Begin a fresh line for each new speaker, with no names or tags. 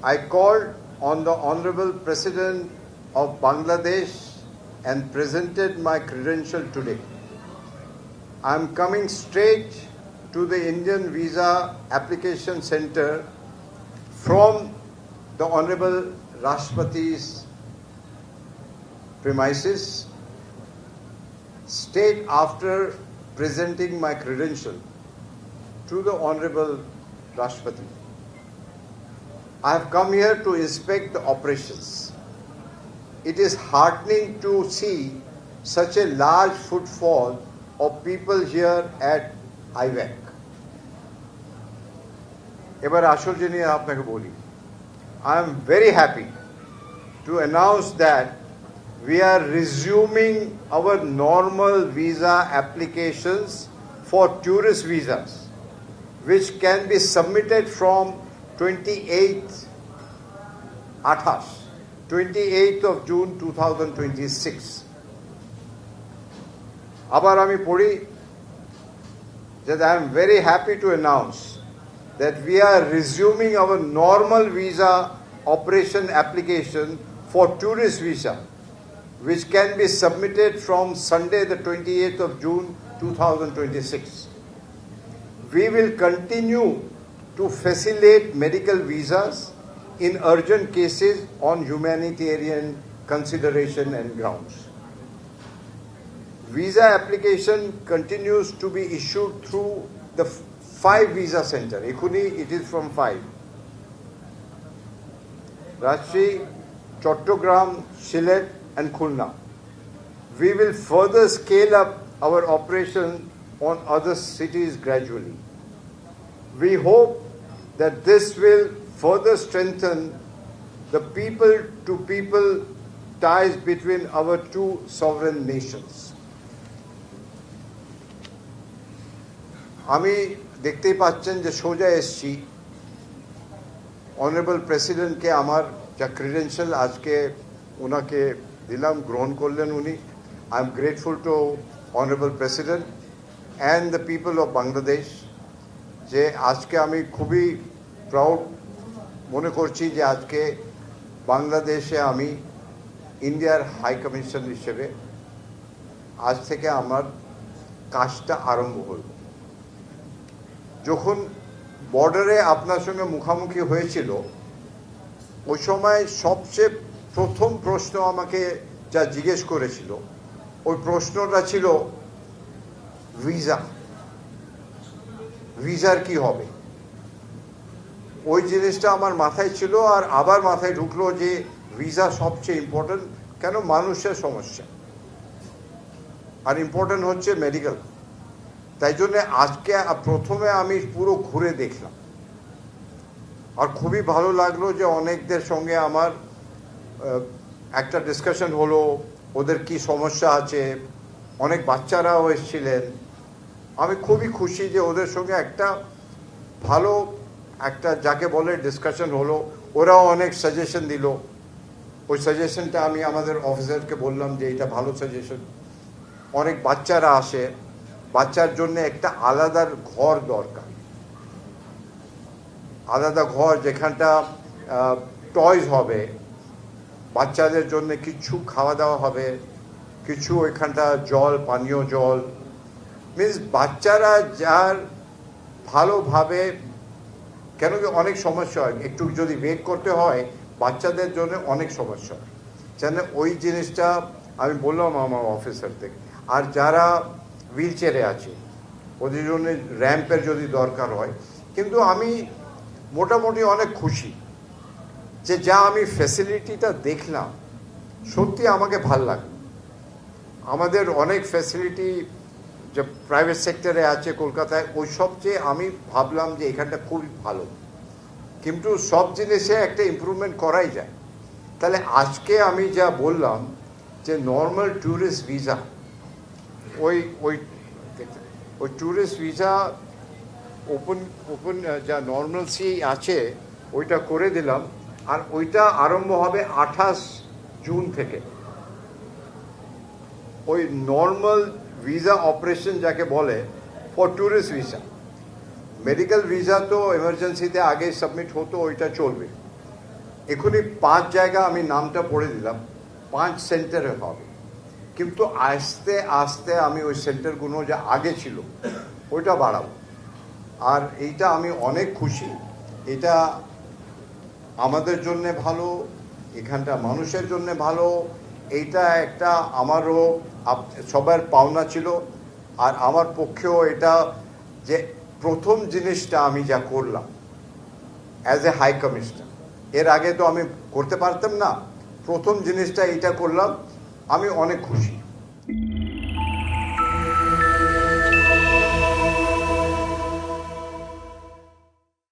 I called on the Honorable President of Bangladesh and presented my credential today. I am coming straight to the Indian Visa Application Center from the Honorable Rashtrapati's premises, straight after presenting my credential to the Honorable Rashtrapati. I have come here to inspect the operations. It is heartening to see such a large footfall of people here at IVAC. এবার আসল জিনিস আপনাকে বলি, I am very happy to announce that we are resuming our normal visa applications for tourist visas, which can be submitted from 28th of June 2026. আবার আমি পড়ি that I am very happy to announce that we are resuming our normal visa operation application for tourist visa, which can be submitted from Sunday the 28th of June 2026. We will continue to facilitate medical visas in urgent cases on humanitarian consideration and grounds. Visa application continues to be issued through the 5 visa center. Ekhuni it is from 5. Rajshahi, Chattogram, Sylhet and Khulna. We will further scale up our operation on other cities gradually. We hope that this will further strengthen the people-to-people ties between our two sovereign nations. আমি দেখতেই পাচ্ছেন যে সোজা এসছি honourable প্রেসিডেন্টকে আমার যা credential আজকে ওনাকে দিলাম, গ্রহণ করলেন উনি। I am grateful to honourable president and the people of Bangladesh, যে আজকে আমি খুবই প্রাউড মনে করছি যে আজকে বাংলাদেশে আমি ইন্ডিয়ার হাই কমিশন হিসেবে আজ থেকে আমার কাজটা আরম্ভ হল। যখন বর্ডারে আপনার সঙ্গে মুখামুখি হয়েছিল ওই সময় সবচেয়ে প্রথম প্রশ্ন আমাকে যা জিজ্ঞেস করেছিল ওই প্রশ্নটা ছিল ভিসার কি হবে। ওই জিনিসটা আমার মাথায় ছিল, আর আবার মাথায় ঢুকলো যে ভিসা সবচেয়ে ইম্পর্টেন্ট, কেন মানুষের সমস্যা, আর ইম্পর্টেন্ট হচ্ছে মেডিকেল। তাই জন্য আজকে প্রথমে আমি পুরো ঘুরে দেখলাম, আর খুবই ভালো লাগলো যে অনেকদের সঙ্গে আমার একটা ডিসকাশন হলো, ওদের কি সমস্যা আছে। অনেক বাচ্চারাও এসেছিলেন। আমি খুবই খুশি যে ওদের সঙ্গে একটা ভালো একটা যাকে বলে ডিসকাশন হলো। ওরাও অনেক সাজেশন দিল। ওই সাজেশনটা আমি আমাদের অফিসারকে বললাম যে এটা ভালো সাজেশন। অনেক বাচ্চারা আসে, বাচ্চার জন্য একটা আলাদা ঘর দরকার, আলাদা ঘর যেখানটা টয়স হবে, বাচ্চাদের জন্য কিছু খাওয়া দাওয়া হবে, কিছু ওইখানটা জল, পানীয় জল, মিনস বাচ্চারা যার ভালোভাবে, কেন কি অনেক সমস্যা হয়, একটু যদি ওয়েট করতে হয় বাচ্চাদের জন্য অনেক সমস্যা হয়। যেন ওই জিনিসটা আমি বললাম আমার অফিসার থেকে। আর যারা হুইল চেয়ারে আছে ওদের জন্য র্যাম্পের যদি দরকার হয়। কিন্তু আমি মোটামুটি অনেক খুশি যে যা আমি ফ্যাসিলিটিটা দেখলাম, সত্যি আমাকে ভাল লাগলো। আমাদের অনেক ফ্যাসিলিটি যে প্রাইভেট সেক্টরে আছে কলকাতায়, ওই সবচেয়ে আমি ভাবলাম যে এখানটা খুবই ভালো, কিন্তু সব জিনিসে একটা ইমপ্রুভমেন্ট করাই যায়। তাহলে আজকে আমি যা বললাম যে নর্মাল ট্যুরিস্ট ভিসা, ওই ট্যুরিস্ট ভিসা ওপেন যা নর্মালসি আছে ওইটা করে দিলাম, আর ওইটা আরম্ভ হবে 28 জুন থেকে। ওই নর্মাল ভিসা অপারেশন যাকে বলে for tourist visa, medical visa তো এমার্জেন্সিতে আগে সাবমিট হতো, ওইটা চলবে। এখনই 5 জায়গা আমি নামটা পড়ে দিলাম, 5 সেন্টারে হবে, কিন্তু আস্তে আস্তে আমি ওই সেন্টারগুলো যা আগে ছিল ওইটা বাড়াবো। আর এইটা আমি অনেক খুশি, এটা আমাদের জন্য ভালো, এখানটা মানুষের জন্য ভালো। এইটা একটা আমারও সবার পাওনা ছিল, আর আমার পক্ষেও এটা যে প্রথম জিনিসটা আমি যা করলাম অ্যাজ এ হাই কমিশনার, এর আগে তো আমি করতে পারতাম না, প্রথম জিনিসটা এইটা করলাম, আমি অনেক খুশি।